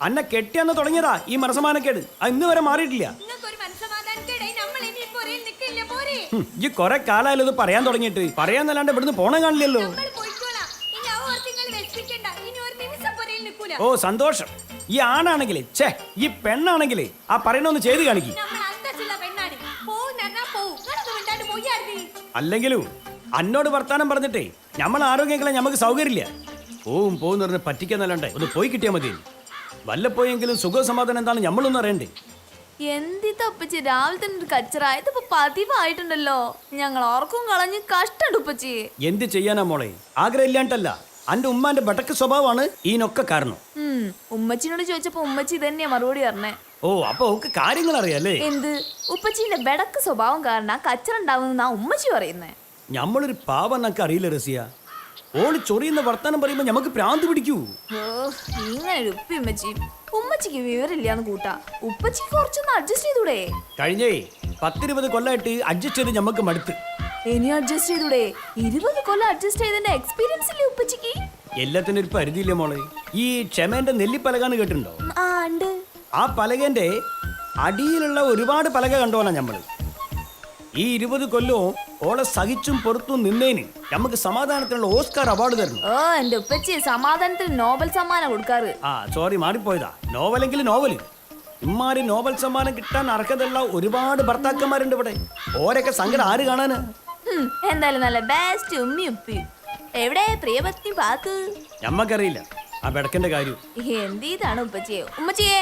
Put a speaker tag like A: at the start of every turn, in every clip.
A: അന്നെ കെട്ടിയെന്ന് തുടങ്ങിയതാ ഈ മനസമാനക്കേട്. അത് ഇന്ന് വരെ മാറിയിട്ടില്ല. ഈ കൊറേ കാലായാലും ഇത് പറയാൻ തുടങ്ങിയിട്ട്. പറയാന്നല്ലാണ്ട് ഇവിടുന്ന് പോണ കാണില്ലല്ലോ. ഓ സന്തോഷം. ഈ ആണാണെങ്കിലേ ഈ പെണ്ണാണെങ്കിലേ ആ പറയണൊന്ന് ചെയ്ത് കാണിക്കും. അല്ലെങ്കിലും അന്നോട് വർത്താനം പറഞ്ഞിട്ടേ നമ്മൾ ആരോഗ്യങ്ങളെ നമുക്ക് സൗകര്യമില്ല. പോവും പോകുന്ന പറഞ്ഞ് പറ്റിക്കാന്നല്ലാണ്ടേ ഒന്ന് പോയി കിട്ടിയാൽ മതി. വല്ലപ്പോയെങ്കിലും സുഖ സമാധാനം എന്താണ് നമ്മളൊന്നും അറിയണ്ടേ.
B: എന്തിപ്പച്ചി രാവിലെ തന്നെ ഒരു കച്ചറ ഇതിപ്പോ പതിവായിട്ടുണ്ടല്ലോ. ഞങ്ങൾ ഓർക്കും കളഞ്ഞ് കഷ്ടണ്ട് ഉപ്പച്ചി.
A: എന്ത് ചെയ്യാനാ മോളെ, ആഗ്രഹം ഇല്ലാണ്ടല്ല. അന്റെ ഉമ്മാന്റെ ബടക്ക് സ്വഭാവമാണ് ഈനൊക്കെ കാരണം.
B: ഉമ്മച്ചിനോട് ചോദിച്ചപ്പോ ഉമ്മച്ചി തന്നെയാ മറുപടി പറഞ്ഞേ.
A: ഓ അപ്പൊ ഒക്കെ കാര്യങ്ങൾ അറിയാലേ.
B: എന്ത് ഉപ്പച്ചിന്റെ ബടക്ക് സ്വഭാവം കാരണം കച്ചറ ഉണ്ടാവുന്ന ഉമ്മച്ചി പറയുന്നേ.
A: ഞമ്മളൊരു പാവം എന്നൊക്കെ അറിയില്ല റസിയ. ഓള് ചൊറിയുന്ന വർത്താനം പറയുമ്പോ ഞമ്മക്ക് പ്രാന്ത് പിടിക്കൂ.
B: ഇങ്ങനെ ഉപ്പി ഉമ്മച്ചി ഉമ്മച്ചിക്ക് വിവരമില്ലാന്ന് കൂട്ടാ. ഉപ്പച്ചിക്ക് കുറച്ചൊന്ന് അഡ്ജസ്റ്റ് ചെയ്തൂടെ?
A: കഴിഞ്ഞേ 10-20 കൊല്ലായിട്ട് അഡ്ജസ്റ്റ് ചെയ്ത് ഞമ്മക്ക് മടുത്ത്.
B: ഇനി അഡ്ജസ്റ്റ് ചെയ്തൂടെ? 20 കൊല്ലം അഡ്ജസ്റ്റ് ചെയ്തതിന്റെ എക്സ്പീരിയൻസ് ഇല്ലേ ഉപ്പച്ചിക്ക്?
A: എല്ലാത്തിനും ഒരു പരിധിയില്ലേ മോളെ. ഈ ക്ഷമേന്റെ നെല്ലിപ്പലകാന്ന് കേട്ടിട്ടുണ്ടോ? ആ പലകന്റെ അടിയിലുള്ള ഒരുപാട് പലക കണ്ടോനാ ഞമ്മള്. ഈ 20 കൊല്ലവും ഓളെ സഹിച്ചും പുറത്തും നിന്നേന് നമുക്ക് സമാധാനത്തിനുള്ള ഓസ്കാർ അവാർഡ് തരണം.
B: ഓ എന്റെ ഉപ്പച്ചി സമാധാനത്തിന് നോബൽ സമ്മാനം കൊടുക്കാറ്.
A: സോറി മാറിപ്പോയതാ. നോവലെങ്കിൽ നോവല്. ഇമ്മാരി നോബൽ സമ്മാനം കിട്ടാൻ അർഹതയുള്ള ഒരുപാട് ഭർത്താക്കന്മാരുണ്ട് ഇവിടെ. ഓരൊക്കെ സങ്കടം ആര് കാണാന്.
B: എന്തായാലും നല്ല ബെസ്റ്റ് ഉമ്മി ഉപ്പി. എവിടെ പ്രിയപത്നി പാക്ക്?
A: ഞമ്മക്കറിയില്ല ആ ബെടക്കന്റെ കാര്യം.
B: എന്താണ് ഉപ്പച്ചിയെ ഉമ്മച്ചിയെ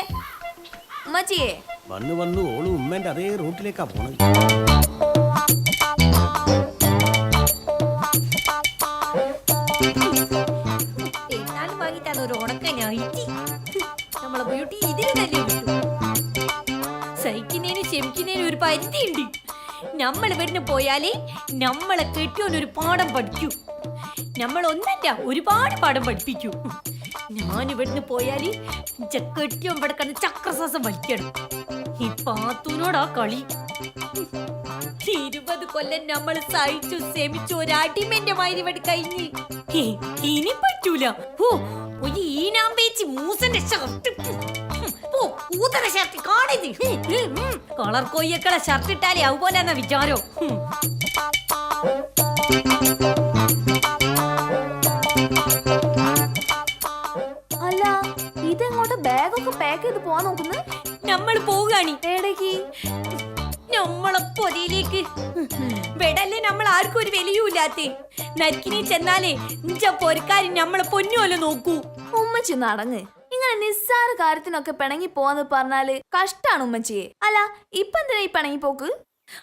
B: ഉമ്മച്ചിയെ
A: വന്നു വന്നു ഓളും ഉമ്മന്റെ അതേ റൂട്ടിലേക്കാ പോണത്.
C: സഹിക്കുന്നതിന് ക്ഷമിക്കുന്നതിന് ഒരു പരിധിയുണ്ട്. നമ്മൾ ഇവിടുന്ന് പോയാലേ നമ്മളെ കെട്ടിയോനൊരു പാഠം പഠിക്കൂ. നമ്മൾ ഒന്നല്ല ഒരുപാട് പാഠം പഠിപ്പിക്കൂ. ഞാൻ ഇവിടുന്ന് പോയാല് കെട്ടിയോൻ ഇവിടെ കണ്ട് ചക്രശ്വാസം വലിക്കണം. ഈ പാത്തൂനോടാ കളി. 20 കൊല്ലം നമ്മൾ സഹിച്ചു ക്ഷമിച്ചു ഒരടിമെന്റെ മാതിരി ഇവിടെ കഴിഞ്ഞ് ഇനി പറ്റൂല. ഈനാമ്പേച്ചി മൂസന്റെ ഷർട്ട് ഊതന ഷർട്ട് കാണിത് കളർ കൊയ്യക്കളെ ഷർട്ട് ഇട്ടാലേ അതുപോലെ എന്നാ വിചാരോ.
B: അല്ല ഇതെങ്ങോട്ട് ബാഗൊക്കെ പാക്ക് ചെയ്ത് പോവാൻ നോക്കുന്നു?
C: നമ്മൾ പോവുകയാണ്.
B: എടേക്ക്?
C: നമ്മളെ പൊരയിലേക്ക്. വെടല്ലേ നമ്മൾ ആർക്കും ഒരു വിലയൂല്ലാത്ത നരിക്കിനി ചെന്നാലേ പൊരക്കാരി നമ്മളെ പൊന്നുപോലെ നോക്കൂ.
B: ഉമ്മച്ചി നടങ്ങ്. ഇങ്ങനെ നിസ്സാര കാര്യത്തിനൊക്കെ പിണങ്ങി പോവാന്ന് പറഞ്ഞാല് കഷ്ടാണ് ഉമ്മച്ചിയെ. അല്ല ഇപ്പൊ എന്തിനാ ഈ പിണങ്ങി പോക്ക്?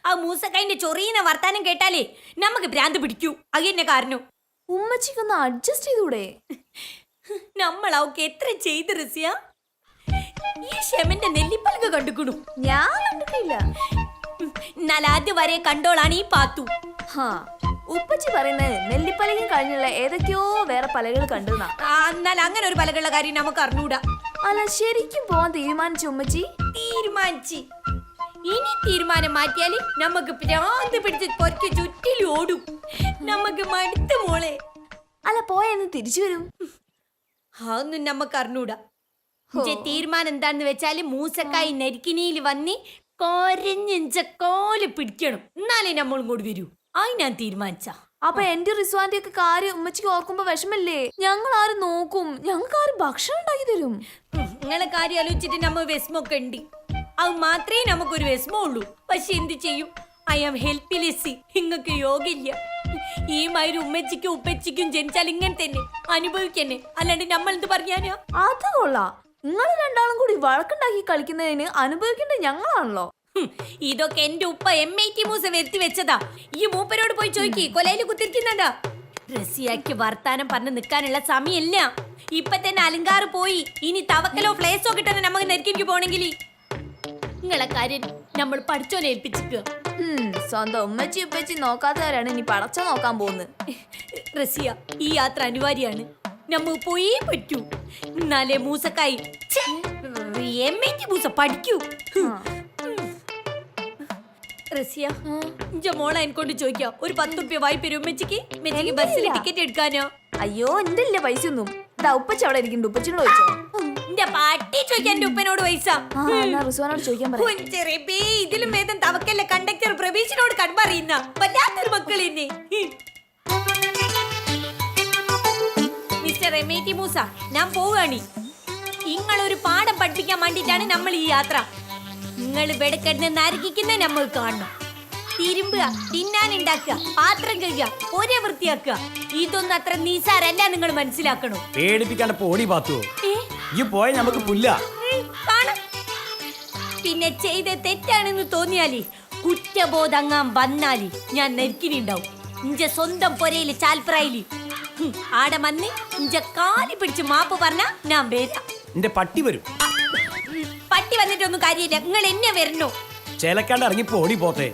C: ആ മൂസക്കൈന്റെ ചൊറിയുന്ന വർത്താനം കേട്ടാലേ നമുക്ക് ഭ്രാന്ത് പിടിക്കൂ. അതെന്നെ കാരണം.
B: ഉമ്മച്ചിക്കൊന്ന് അഡ്ജസ്റ്റ് ചെയ്തൂടെ?
C: നമ്മൾ അവക്ക് എത്ര ചെയ്ത് റസിയ. ഈ ക്ഷമന്റെ നെല്ലിപ്പലക കണ്ടുക്കണു?
B: ഞാൻ കണ്ടിട്ടില്ല.
C: എന്നാൽ ആദ്യം വരെ കണ്ടോളാണ് ഈ പാത്തു.
B: ഉപ്പച്ചി പറയുന്നത് നെല്ലിപ്പലകം കഴിഞ്ഞുള്ള ഏതൊക്കെയോ വേറെ പലകൾ കണ്ടെന്നാ.
C: എന്നാൽ അങ്ങനെ ഒരു പലകളുടെ കാര്യം നമുക്ക് അറിഞ്ഞൂടാ.
B: അല്ല ശരിക്കും പോവാൻ തീരുമാനിച്ചു ഉമ്മച്ചി?
C: തീരുമാനിച്ച്. ഇനി തീരുമാനം മാറ്റിയാല് നമുക്ക് ഭ്രാന്ത് പിടിച്ച് കൊറച്ച് ചുറ്റിലും ഓടും. നമുക്ക് മടുത്ത മോളെ.
B: അല്ല പോയെന്ന് തിരിച്ചു വരും?
C: അതൊന്നും നമുക്ക് അറിഞ്ഞൂടാ. തീരുമാനം എന്താന്ന് വെച്ചാല് മൂസക്കായി നരിക്കിനിയിൽ വന്ന് കൊരഞ്ഞെഞ്ചക്കോല് പിടിക്കണം. എന്നാലേ നമ്മളും കൂടി വരൂ. ആയി ഞാൻ തീരുമാനിച്ച.
B: അപ്പൊ എന്റെ റിസ്വാന്റെ ഒക്കെ കാര്യം ഉമ്മച്ചിക്ക് ഓർക്കുമ്പോ വിഷമല്ലേ? ഞങ്ങൾ ആരും നോക്കും? ഞങ്ങൾക്ക് ആരും ഭക്ഷണം ഉണ്ടാക്കി തരും?
C: നിങ്ങളെ കാര്യം ആലോചിച്ചിട്ട് നമ്മ വിഷമൊക്കെ ഉണ്ട്. അത് മാത്രമേ നമുക്കൊരു വിഷമോ ഉള്ളൂ. പക്ഷെ എന്ത് ചെയ്യും? I am helpless. നിങ്ങൾക്ക് യോഗയില്ല. ഈ മാതിരി ഉമ്മച്ചിക്കും ഉപ്പച്ചിക്കും ജനിച്ചാൽ ഇങ്ങനെ തന്നെ അനുഭവിക്കന്നെ. അല്ലാണ്ട് നമ്മൾ എന്ത് പറഞ്ഞാനാ?
B: അത് കൊള്ളാം. നിങ്ങൾ രണ്ടാളും കൂടി വഴക്കുണ്ടാക്കി കളിക്കുന്നതിന് അനുഭവിക്കേണ്ടത് ഞങ്ങളാണല്ലോ.
C: ഇതൊക്കെ എന്റെ ഉപ്പ MIT മൂസ വരുത്തി വെച്ചതാ. ഈ മൂപ്പരോട് പോയി ചോദിക്കി കൊലയില് കുത്തിരിക്കുന്നതാ. റസിയക്ക് വർത്താനം പറഞ്ഞ് നിൽക്കാനുള്ള സമയമില്ല. ഇപ്പൊ തന്നെ അലങ്കാറ് പോയി. ഇനി തവക്കലോ ഫ്ലേസോ കിട്ടാൻ നമുക്ക് നെരിക്കിക്ക് പോണെങ്കിൽ നിങ്ങളെ കാര്യം നമ്മൾ പഠിച്ചോനെ ഏൽപ്പിച്ചിക്കുക.
B: സ്വന്തം ഉമ്മച്ചി ഉപ്പച്ചി നോക്കാത്തവരാണ് ഇനി പടച്ച നോക്കാൻ പോകുന്നത്.
C: റസിയ ഈ യാത്ര അനിവാര്യാണ്. നമ്മ പോയേ പറ്റൂ. എന്നാലേ മൂസക്കായി MIT മൂസ പഠിക്കൂ. റസിയ മോളെ എൻകൊണ്ട് ചോദിക്കാം. ഒരു 10 രൂപ വായ്പ ഉമ്മച്ചിക്ക് ബസ്സിൽ ടിക്കറ്റ് എടുക്കാനോ?
B: അയ്യോ എന്റെ ഇല്ല പൈസ ഒന്നും. ഉപ്പച്ചി അവിടെ ഇരിക്കുന്നുണ്ട്. ഉപ്പച്ചിനോട് ചോദിച്ചോ?
C: ഇന്റെ പാട്ടി ചോദിക്കാൻ എന്റെ ഉപ്പനോട് പൈസ.
B: ആ എന്നാ റിസ്വാനോട് ചോദിക്കാൻ പറയാം.
C: കൊഞ്ചെറിയപ്പേ, ഇതിലും ഭേദം തവക്കല്ല കണ്ടക്ടർ പ്രവീഷിനോട് കൺപറിയുന്ന വല്ലാത്തൊരു മക്കൾ എന്നെ. മിസ്റ്റർ എം.ടി. മൂസ, ഞാൻ പോവുകയാണ്. നിങ്ങളൊരു പാഠം പഠിപ്പിക്കാൻ വേണ്ടിയിട്ടാണ് നമ്മൾ ഈ യാത്ര. നിങ്ങൾ വെടക്കെടുന്ന് നരകിക്കുന്ന നമ്മൾ കാണണം. തിരുമ്പുക, തിന്നാനുണ്ടാക്കുക, പാത്രം കഴുകുക, ഒരേ വൃത്തിയാക്കുക. ഇതൊന്നും അത്ര നിസാരല്ല, നിങ്ങൾ മനസ്സിലാക്കണോ?
A: പേടിപ്പിക്കാണ്ട് പോടി പാത്തുവോ ഈ പോയ നമുക്ക് പുല്ല.
C: കാണാം. പിന്നെ ചെയ്ത തെറ്റാണെന്ന് തോന്നിയാല് കുറ്റബോധങ്ങാൻ വന്നാല് ഞാൻ നെരുക്കിനുണ്ടാവും. ഇഞ്ച സ്വന്തം പൊരയില് ചാൽപ്രായില് ആടെ വന്ന് ഇഞ്ച കാലി പിടിച്ച് മാപ്പ് പറഞ്ഞ ഞാൻ വരാം.
A: എന്റെ പട്ടി വരും.
C: പട്ടി വന്നിട്ടൊന്നും കാര്യമില്ല, നിങ്ങൾ എന്നെ വരണോ?
A: ചേലക്കാണ്ട് ഇറങ്ങി പോടി പോത്തെ.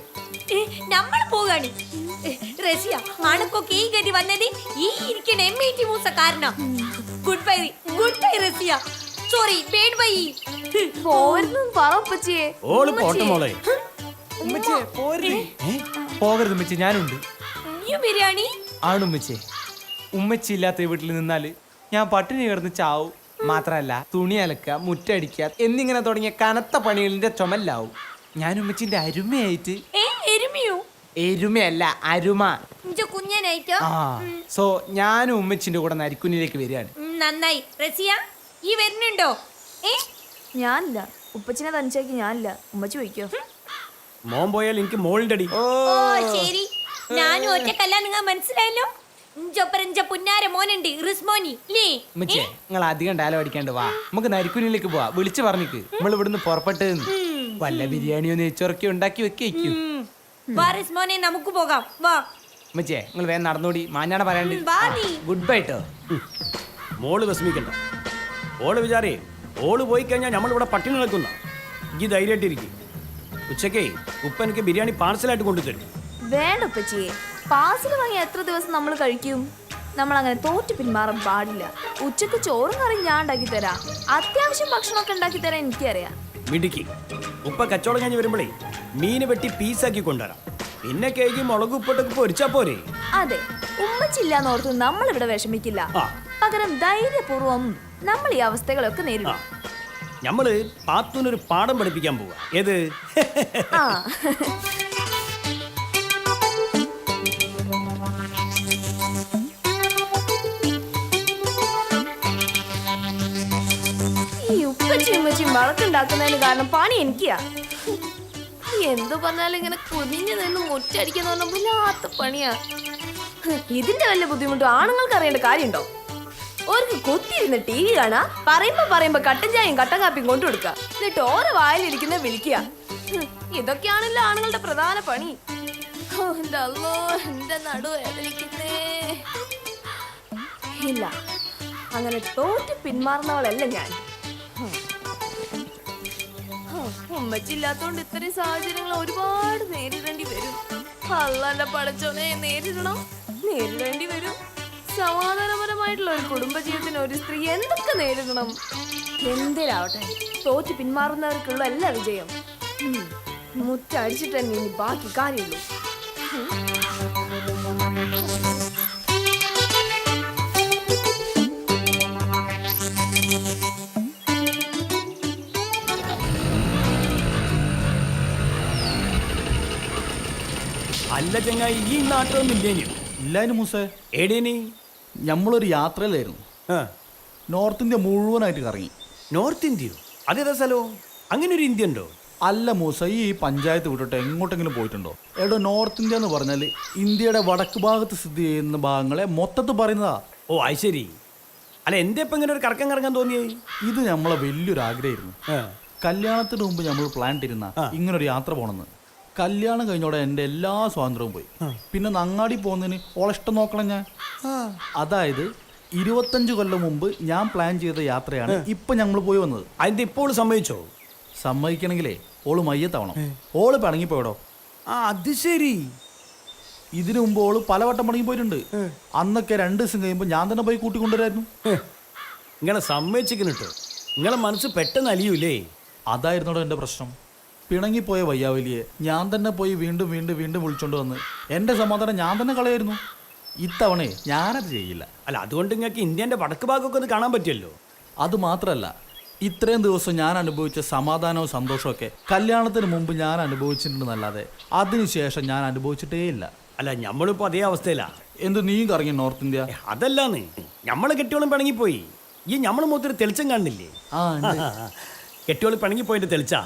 C: നമ്മൾ പോകാണ്. റസിയ, അണക്കൊക്കെ ഈ ഗതി വന്നത് ഈ ഇരിക്കണ എം.ടി. മൂസ കാരണം. Good bye, good bye Raziya. Sorry, bad bye.
B: പോരുന്നെന്ന് പറ ഉപ്പച്ചിയെ.
A: ഓള് പോട്ടെ മോളെ.
D: പോകരുത് ഉമ്മച്ചി, ഞാനുണ്ട്.
C: ഈ ബിരിയാണി
D: ആണുമ്മച്ചേ, ഉമ്മച്ചി ഇല്ലാത്ത വീട്ടിൽ നിന്നാല് ഞാൻ പട്ടിണി കിടന്ന് ചാവും. മാത്രല്ല തുണി അലക്കുക, മുറ്റടിക്കുക എന്നിങ്ങനെ തുടങ്ങിയ കനത്ത പണികളിന്റെ ചുമല്ലാവും. ഞാൻ ഉമ്മച്ചിന്റെ അരുമയായിട്ട്.
C: എരുമിയോ?
D: എരുമയല്ല, അരുമ.
C: കുഞ്ഞനായിട്ടോ?
D: ആ, സോ ഞാനും ഉമ്മച്ചിന്റെ കൂടെ നരിക്കുനിലേക്ക് വരികയാണ്.
C: നന്നായി. റസിയ, ഈ വരുന്നുണ്ടോ?
B: ഞാനില്ല, ഉപ്പച്ചിനെ തനിച്ചാക്കി ഞാനില്ല. ഉമ്മച്ചി പോയിക്കോ.
A: മോൻ പോയാൽ എനിക്ക് മോളിന്റെ അടി.
C: ഓ ശരി, ഞാനും ഒറ്റക്കല്ല, നിങ്ങൾ മനസ്സിലായല്ലോ. ഇഞ്ചൊപ്പരഞ്ച പുന്നാര മോനുണ്ട്, റിസ്മോനി ലേ.
D: ഉമ്മച്ചേ, നിങ്ങൾ അധികം ഡയലോഗ് അടിക്കാണ്ട് വാ, നമുക്ക് നരിക്കുനിലേക്ക് പോവാ. വിളിച്ചു പറഞ്ഞിക്ക് നമ്മൾ ഇവിടുന്ന് പുറപ്പെട്ട് വല്ല ബിരിയാണിയോ നെയ്ച്ചോറൊക്കെ ഉണ്ടാക്കി വെക്കും.
C: വാ റിസ്മോനെ, നമുക്ക് പോകാം. വാ
D: ഉമ്മച്ചേ, നിങ്ങൾ വേഗം നടന്നോടി, മാഞ്ഞാട പറയാണ്ട്.
C: വാ നീ.
D: ഗുഡ് ബൈ ട്ടോ.
A: മോള് വിഷമിക്കണ്ട. ഓള് വിചാരേ ഓള് പോയി കഴിഞ്ഞാൽ നമ്മളിവിടെ പട്ടിണി നടക്കുന്ന. ഈ ധൈര്യമായിട്ടിരിക്കും. ഉച്ചക്കേ ഉപ്പ എനിക്ക് ബിരിയാണി പാർസലായിട്ട് കൊണ്ടുതരും.
B: വേണ്ട ഉപ്പച്ചിയെ, പാർസൽ വാങ്ങി എത്ര ദിവസം നമ്മൾ കഴിക്കും? നമ്മൾ അങ്ങനെ തോറ്റു പിന്മാറാൻ പാടില്ല. ഉച്ചക്ക് ചോറും കറിയും ഞാൻ ഉണ്ടാക്കി തരാം. അത്യാവശ്യം ഭക്ഷണമൊക്കെ ഉണ്ടാക്കി തരാൻ എനിക്കറിയാം.
A: മിടുക്കി. ഉപ്പ കച്ചവടം കഴിഞ്ഞ് വരുമ്പോഴേ മീന് വെട്ടി പീസാക്കി കൊണ്ടുവരാം. പിന്നെ കേക്ക് മുളക് ഉപ്പിട്ടൊക്കെ പൊരിച്ചാ പോരെ.
B: അതെ, ഉമ്മച്ചില്ലാന്ന് ഓർത്ത് നമ്മൾ ഇവിടെ വിഷമിക്കില്ല. പകരം ധൈര്യപൂർവം നമ്മൾ ഈ അവസ്ഥകളൊക്കെ നേരിടും.
A: നമ്മള് പാത്തൂനൊരു പാഠം പഠിപ്പിക്കാൻ പോവാ. ഏത്?
B: ആ ഈ ഉപ്പച്ചിയും ഉമ്മച്ചിയും വഴക്കുണ്ടാക്കുന്നതിന് കാരണം പണി എനിക്കാ. എന്തു പറഞ്ഞാലും ഇങ്ങനെ കുനിഞ്ഞു നിന്ന് മുറ്റടിക്കുന്ന പറഞ്ഞ വല്ലാത്ത പണിയാ. ഇതിന്റെ വല്ല ബുദ്ധിമുട്ടും ആണുങ്ങൾക്ക് അറിയേണ്ട കാര്യമുണ്ടോ? ഓർക്ക് കൊത്തിയിരുന്ന് ടി വി കാണാ, പറയുമ്പോ കട്ടൻ ചായയും കട്ടൻ കാപ്പിയും കൊണ്ടു കൊടുക്കുക, എന്നിട്ട് ഓരോ വായിലിരിക്കുന്ന വിളിക്കുക. ഇതൊക്കെയാണല്ലോ ആണുങ്ങളുടെ പ്രധാന പണി. എന്റെ അല്ലോ, എന്റെ നടു വേദനിക്കുന്നേ. ഇല്ല, അങ്ങനെ തോറ്റ് പിന്മാറുന്നവളല്ല ഞാൻ. ഉമ്മച്ചില്ലാത്തോണ്ട് ഇത്രയും സാഹചര്യങ്ങൾ ഒരുപാട് നേരിടേണ്ടി വരും. അള്ളാന്റെ പടച്ചോനെ, നേരിടേണ്ടി വരും. സമാധാനപരമായിട്ടുള്ള ഒരു കുടുംബജീവിതത്തിന് ഒരു സ്ത്രീ എന്തൊക്കെ നേരിടണം? എന്തിനാവട്ടെ, തോറ്റ് പിന്മാറുന്നവർക്കുള്ള എല്ലാ വിജയം മുറ്റടിച്ചിട്ട് തന്നെ ഇനി ബാക്കി കാര്യമുള്ളൂ.
A: അല്ല ചങ്ങായി, ഈ നാട്ടിലൊന്നും ഇല്ലേനു.
E: ഇല്ലായിരുന്നു മൂസേ.
A: എടീനി
E: നമ്മളൊരു യാത്രയിലായിരുന്നു. നോർത്ത് ഇന്ത്യ മുഴുവനായിട്ട് കറങ്ങി.
A: നോർത്ത് ഇന്ത്യയോ? അതേതാ സ്ഥലവും? അങ്ങനെ ഒരു ഇന്ത്യ ഉണ്ടോ?
E: അല്ല മൂസ, ഈ പഞ്ചായത്ത് വിട്ടിട്ട് എങ്ങോട്ടെങ്കിലും പോയിട്ടുണ്ടോ? എവിടെ നോർത്ത് ഇന്ത്യ എന്ന് പറഞ്ഞാൽ ഇന്ത്യയുടെ വടക്ക് ഭാഗത്ത് സ്ഥിതി ചെയ്യുന്ന ഭാഗങ്ങളെ മൊത്തത്തിൽ പറയുന്നതാ.
A: ഓ അത് ശരി. അല്ല എന്തേ ഇപ്പൊ ഇങ്ങനെ ഒരു കറക്കം കറങ്ങാൻ തോന്നിയേ?
E: ഇത് നമ്മളെ വലിയൊരു ആഗ്രഹമായിരുന്നു. കല്യാണത്തിന് മുമ്പ് നമ്മൾ പ്ലാൻ ഇട്ടിരുന്ന ഇങ്ങനൊരു യാത്ര പോണെന്ന്. കല്യാണം കഴിഞ്ഞോടെ എൻ്റെ എല്ലാ സ്വാതന്ത്ര്യവും പോയി. പിന്നെ നങ്ങാടി പോകുന്നതിന് ഓളെ ഇഷ്ടം നോക്കണം ഞാൻ. അതായത് 25 കൊല്ലം മുമ്പ് ഞാൻ പ്ലാൻ ചെയ്ത യാത്രയാണ് ഇപ്പൊ ഞങ്ങൾ പോയി വന്നത്.
A: അതിന്റെ ഇപ്പോൾ സമ്മതിച്ചോ?
E: സമ്മതിക്കണമെങ്കിലേ ഓള് മയ്യത്താവണം. ഓള് പിണങ്ങിപ്പോയടോ.
A: ആ അത് ശരി.
E: ഇതിനു മുമ്പ് ഓള് പലവട്ടം പണങ്ങി പോയിട്ടുണ്ട്. അന്നൊക്കെ 2 ദിവസം കഴിയുമ്പോൾ ഞാൻ തന്നെ പോയി കൂട്ടിക്കൊണ്ടുവരായിരുന്നു.
A: നിങ്ങളെ സമ്മതിച്ചിട്ടോ? നിങ്ങളെ മനസ്സ് പെട്ടെന്ന് അലിയൂലേ?
E: അതായിരുന്നോടോ എൻ്റെ പ്രശ്നം. പിണങ്ങിപ്പോയ വയ്യാവലിയെ ഞാൻ തന്നെ പോയി വീണ്ടും വീണ്ടും വീണ്ടും വിളിച്ചോണ്ട് വന്ന് എൻ്റെ സമാധാനം ഞാൻ തന്നെ കളയായിരുന്നു. ഇത്തവണേ ഞാനത് ചെയ്യില്ല.
A: അല്ല അതുകൊണ്ട് നിങ്ങൾക്ക് ഇന്ത്യൻ്റെ വടക്ക് ഭാഗമൊക്കെ ഒന്ന് കാണാൻ പറ്റിയല്ലോ.
E: അത് മാത്രമല്ല, ഇത്രയും ദിവസം ഞാൻ അനുഭവിച്ച സമാധാനവും സന്തോഷവും ഒക്കെ കല്യാണത്തിന് മുമ്പ് ഞാൻ അനുഭവിച്ചിട്ടുണ്ടെന്നല്ലാതെ അതിനുശേഷം ഞാൻ അനുഭവിച്ചിട്ടേ ഇല്ല.
A: അല്ല നമ്മളിപ്പോ അതേ അവസ്ഥയിലാ.
E: എന്ത് നീ കറങ്ങി നോർത്ത് ഇന്ത്യ?
A: അതല്ലാന്ന് നമ്മളെ കെട്ടിയോളം പിണങ്ങിപ്പോയി. ഈ നമ്മളെ മുഖത്തൊരു തെളിച്ചം കാണുന്നില്ലേ?
E: ആ
A: കെട്ടിയോളം പിണങ്ങിപ്പോയിട്ട് തെളിച്ചാ.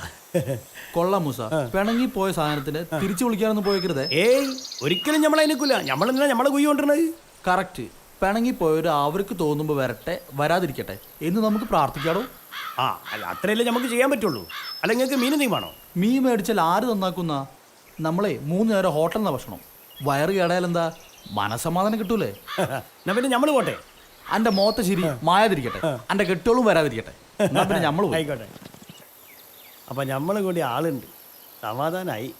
E: കൊള്ളാം മൂസ. പിണങ്ങി പോയ സാധനത്തിന് തിരിച്ചു വിളിക്കാനൊന്നും പോയേക്കരുതേ.
A: ഏയ് ഒരിക്കലും നമ്മളെ അതിനൊക്കില്ല. നമ്മളെന്തിനാ നമ്മളെ കുയ്യ കൊണ്ടിരുന്നത്?
E: കറക്റ്റ്. പിണങ്ങിപ്പോയവര് അവർക്ക് തോന്നുമ്പോൾ വരട്ടെ, വരാതിരിക്കട്ടെ എന്ന് നമുക്ക് പ്രാർത്ഥിക്കാടോ.
A: ആ അല്ല അത്രയല്ലേ നമുക്ക് ചെയ്യാൻ പറ്റുള്ളൂ. അല്ല നിങ്ങൾക്ക് മീൻ എന്തെങ്കിലും വേണോ?
E: മീൻ മേടിച്ചാൽ ആര് നന്നാക്കുന്ന? നമ്മളെ 3 നേരം ഹോട്ടലിലെ ഭക്ഷണം. വയറ് കേടായാലെന്താ? മനസമാധാനം കിട്ടൂലേ?
A: എന്നാ പിന്നെ നമ്മൾ പോട്ടെ.
E: അന്റെ മോത്ത ശരി മായാതിരിക്കട്ടെ, അന്റെ കെട്ടോളും വരാതിരിക്കട്ടെ. എന്നാ പിന്നെ നമ്മൾ
A: ആയിക്കോട്ടെ. അപ്പൊ നമ്മളെ കൂടി ആളുണ്ട്. സമാധാനായി.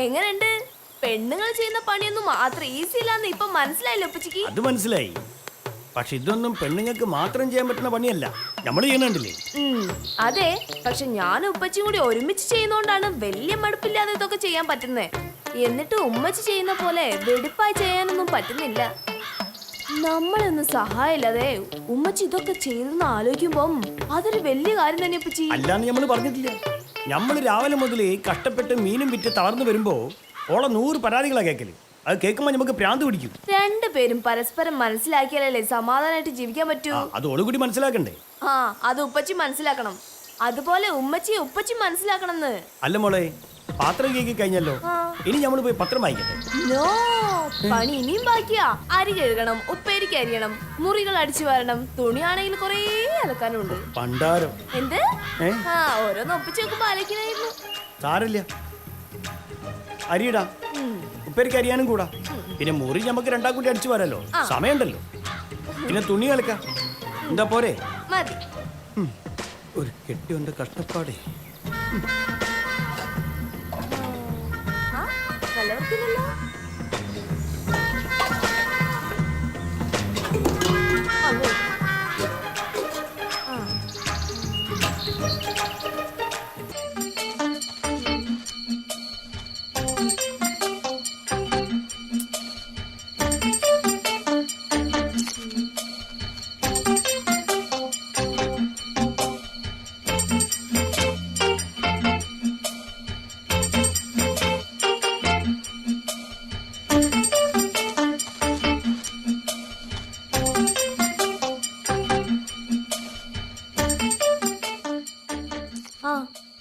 B: എങ്ങനെയുണ്ട്? പെണ്ണുങ്ങൾ ചെയ്യുന്ന പണിയൊന്നും മാത്രം ഈസി ഇല്ലാന്ന് ഇപ്പൊ മനസ്സിലായില്ലോ ഉപ്പച്ചിക്ക്?
A: അത് മനസ്സിലായി. പക്ഷെ ഇതൊന്നും പെണ്ണുങ്ങൾക്ക് മാത്രം ചെയ്യാൻ പറ്റുന്ന പണിയല്ല. നമ്മൾ ചെയ്യണുണ്ടല്ലേ?
B: അതെ, പക്ഷെ ഞാനും ഉപ്പച്ചിയും കൂടി ഒരുമിച്ച് ചെയ്യുന്നോണ്ടാണ് വലിയ മടുപ്പില്ലാതെ ഇതൊക്കെ ചെയ്യാൻ പറ്റുന്നേ. എന്നിട്ട് ഉമ്മച്ചി ചെയ്യുന്ന പോലെ വെടിപ്പായി ചെയ്യാനൊന്നും പറ്റുന്നില്ല. നമ്മളൊന്നും സഹായമില്ലാതെ ഉമ്മച്ചി ഇതൊക്കെ ചെയ്തെന്ന് ആലോചിക്കുമ്പം അതൊരു വലിയ കാര്യം തന്നെ ഉപ്പച്ചി.
A: അല്ലാന്ന് നമ്മൾ പറഞ്ഞിട്ടില്ല. നമ്മൾ രാവിലെ മുതൽ കഷ്ടപ്പെട്ട് മീനും വിറ്റ് തളർന്നു വരുമ്പോ ഓളെ 100 പരാതികളാ കേൾക്കല്. അത് കേൾക്കുമ്പോ നമുക്ക് ഭ്രാന്ത് പിടിക്കും.
B: രണ്ടുപേരും പരസ്പരം മനസ്സിലാക്കിയാലല്ലേ സമാധാനമായിട്ട് ജീവിക്കാൻ പറ്റൂ.
A: അത് ഓള് കൂടി മനസ്സിലാക്കണ്ടേ?
B: ആ അത് ഉപ്പച്ചി മനസ്സിലാക്കണം. അതുപോലെ ഉമ്മച്ചി ഉപ്പച്ചി മനസ്സിലാക്കണം.
A: അല്ല മോളെ, പാത്രം കേൾക്കി കഴിഞ്ഞല്ലോ. ഇനി നമ്മൾ പോയി പത്രം വായിക്കട്ടെ.
B: നോ, പണി ഇനിയും ബാക്കിയാ. അരി കഴുകണം, ഉപ്പേരിക്ക് അരിയണം, മുറികൾ അടിച്ചു വരണം, തുണിയാണെങ്കിൽ കുറേ അലക്കാനുണ്ട്.
A: പണ്ടാരം
B: എന്ത്? ആ ഓരോന്ന് ഒപ്പിച്ച് നോക്കുമ്പോ അലക്കിനായിരുന്നു.
A: സാരില്ല, അരിയിടാ, ഉപ്പേരിക്ക് അരിയാനും കൂടാ. പിന്നെ മുറി നമുക്ക് 2 കൂടി അടിച്ചു വരാലോ, സമയമുണ്ടല്ലോ. പിന്നെ തുണി അലക്കാം. എന്താ പോരെ?
B: മതി.
A: ഒരു കെട്ടിയുണ്ട് കഷ്ടപ്പാടേ.
B: നല്ല വൃത്തിയില്ലല്ലോ.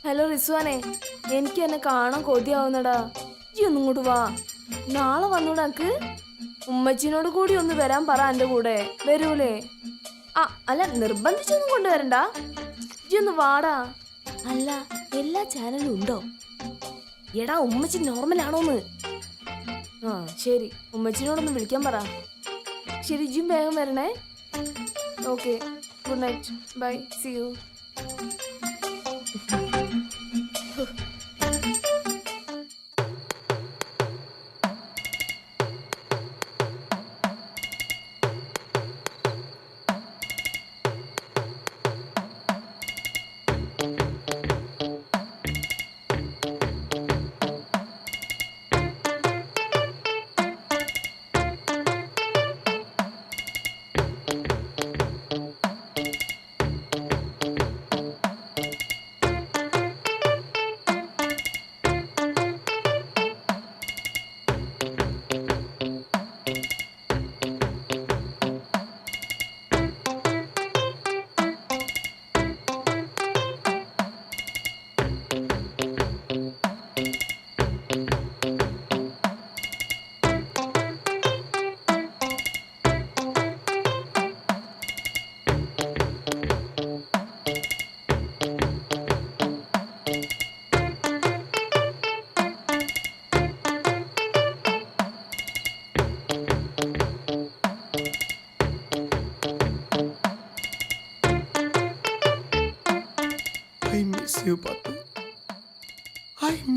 B: ഹലോ റിസ്വാനെ, എനിക്ക് എന്നെ കാണാൻ കൊതിയാവുന്നടാ. ഈ ഒന്നും ഇങ്ങോട്ട് വാ. നാളെ വന്നൂടാ. എനിക്ക് ഉമ്മച്ചിനോട് കൂടി ഒന്ന് വരാൻ പറ. എൻ്റെ കൂടെ വരൂലേ? ആ അല്ല, നിർബന്ധിച്ചൊന്നും കൊണ്ടുവരണ്ട. ഈ ഒന്ന് വാടാ. അല്ല, എല്ലാ ചാനലും ഉണ്ടോ? എടാ ഉമ്മച്ചി നോർമലാണോന്ന്? ആ ശരി, ഉമ്മച്ചിനോടൊന്ന് വിളിക്കാൻ പറ. ശരി, ജിം വേഗം വരണേ. Okay, good night, bye, see you.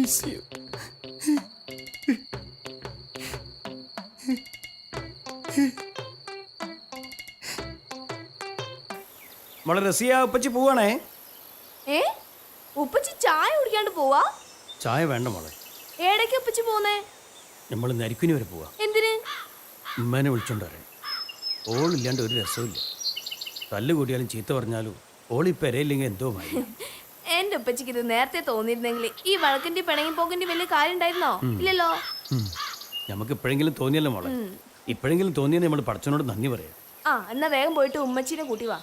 E: Miss you.
A: മോളെ റസിയ ഉപ്പച്ചി പോവാണേ.
B: ഏ ഉപ്പച്ചി ചായ കുടിക്കാണ്ട് പോവാ?
A: ചായ വേണ്ട മോളെ,
B: ഏടയ്ക്ക് ഉപ്പച്ചി പോന്നേ?
A: നമ്മൾ നരിക്കുനി വരെ പോവാ.
B: എന്തിന്?
A: ഉമ്മേനെ വിളിച്ചോണ്ട് വരാൻ. ഓളില്ലാണ്ട് ഒരു രസമില്ല. തല്ല് കൂടിയാലും ചീത്ത പറഞ്ഞാലും ഓളി പെരയില്ലെങ്കിൽ എന്തോ മതി.
B: എന്റെ ഉപ്പച്ചിക്ക് ഇത് നേരത്തെ തോന്നിയിരുന്നെങ്കിൽ ഈ വഴക്കിന്റെ പിണങ്ങി പോകിന്റെ വലിയ കാര്യം ഉണ്ടായിരുന്നോ? ഇല്ലല്ലോ.
A: നമുക്ക് ഇപ്പോഴെങ്കിലും തോന്നിയല്ലോ മോളെ. ഇപ്പോഴെങ്കിലും തോന്നിയെന്ന് നമ്മൾ പടച്ചവനോട് നന്ദി പറയാം.
B: ആ എന്നാ വേഗം പോയിട്ട് ഉമ്മച്ചീനെ കൂട്ടി വാ.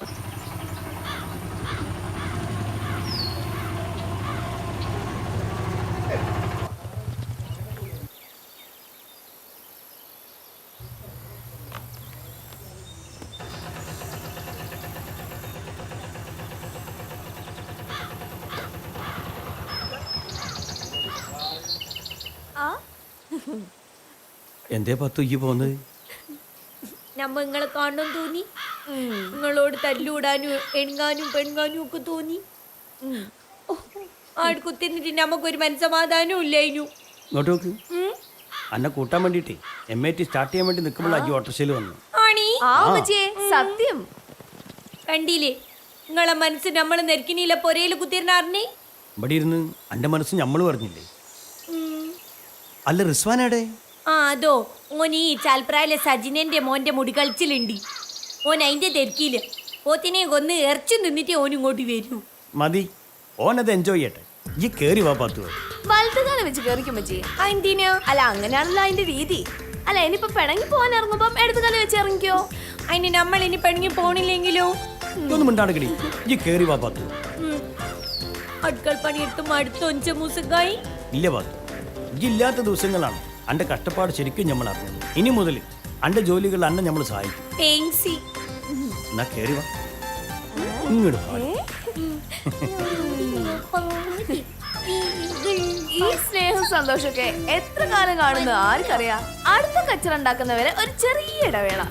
B: ആ
A: എന്തേ പത്തു ഈ പോകുന്നത്?
C: നമ്മ നിങ്ങളെ കാണണം തോന്നി, നിങ്ങളോട് തല്ലൂടാനും എണങ്ങാനും പെണങ്ങാനും ഒക്കെ തോന്നി. ആട് കുത്തിന്നിട്ട് നമുക്കൊരു മനസ്സമാധാനവും ഇല്ലായിരുന്നു.
A: ഇങ്ങോട്ട് നോക്ക്. അന്നെ കൂട്ടാൻ വേണ്ടിട്ടേ MIT സ്റ്റാർട്ട് ചെയ്യാൻ വേണ്ടി നിൽക്കുമ്പോൾ അജി ഓട്ടോറിക്ഷയിൽ വന്നു.
C: ആണീ
B: ആ ഉമ്മച്ചിയെ സത്യം
C: കണ്ടില്ലേ നിങ്ങളെ മനസ്സ് നമ്മള് നെരുക്കിനിയിലെ പൊരയില് കുത്തിരുന്നാറിനെ.
A: ഇവിടെ ഇരുന്ന് എൻ്റെ മനസ്സ് നമ്മൾ പറഞ്ഞില്ലേ. അല്ല റിസ്വാനേടെ?
C: ആ അതോ ഓൻ ഈ ചാൽപ്രായിലെ സജിനന്റെ മോന്റെ മുടി കളിച്ചിലുണ്ട്. ഓൻ അതിന്റെ തിരക്കിയില് പോത്തിനെ കൊന്ന് ഇറച്ചു നിന്നിട്ട് ഓൻ ഇങ്ങോട്ട് വരൂ.
A: മതി, ഓനത് എൻജോയ് ചെയ്യട്ടെ. ഈ കേറി വാ പത്തു.
B: വലുതുകാലം വെച്ച് കേറിക്കും ഉമ്മച്ചി.
C: എന്തിനാ?
B: അല്ല അങ്ങനെയാണല്ലോ അതിന്റെ രീതി. അല്ല ഇനിയിപ്പൊ പിണങ്ങി പോകാൻ ഇറങ്ങുമ്പം എടുത്തുകാലം വെച്ച് ഇറങ്ങിക്കോ.
C: അതിന് നമ്മൾ ഇനി പെണങ്ങി പോണില്ലെങ്കിലോ?
A: ഇതൊന്നും മിണ്ടാടുക്കടി. ഈ കേറി വാ പത്തു.
C: അടുക്കൾ പണിയെടുത്തും അടുത്ത 5 മൂസക്കായി
A: ഇല്ല പത്തു, ഇല്ലാത്ത ദിവസങ്ങളാണ് അന്റെ കഷ്ടപ്പാട് ശരിക്കും നമ്മൾ അറിഞ്ഞത്. ഇനി മുതൽ അന്റെ ജോലികൾ അന്നെ നമ്മൾ സഹായിക്കും.
C: തേങ്സി.
A: എന്നാ കേറി വാ. ഇങ്ങോട്ട് വാ.
B: ഈ സ്നേഹം സന്തോഷമൊക്കെ എത്ര കാലം കാണുന്നു ആർക്കറിയാം. അടുത്ത കച്ചറ ഉണ്ടാക്കുന്നവരെ ഒരു ചെറിയ ഇടവേള.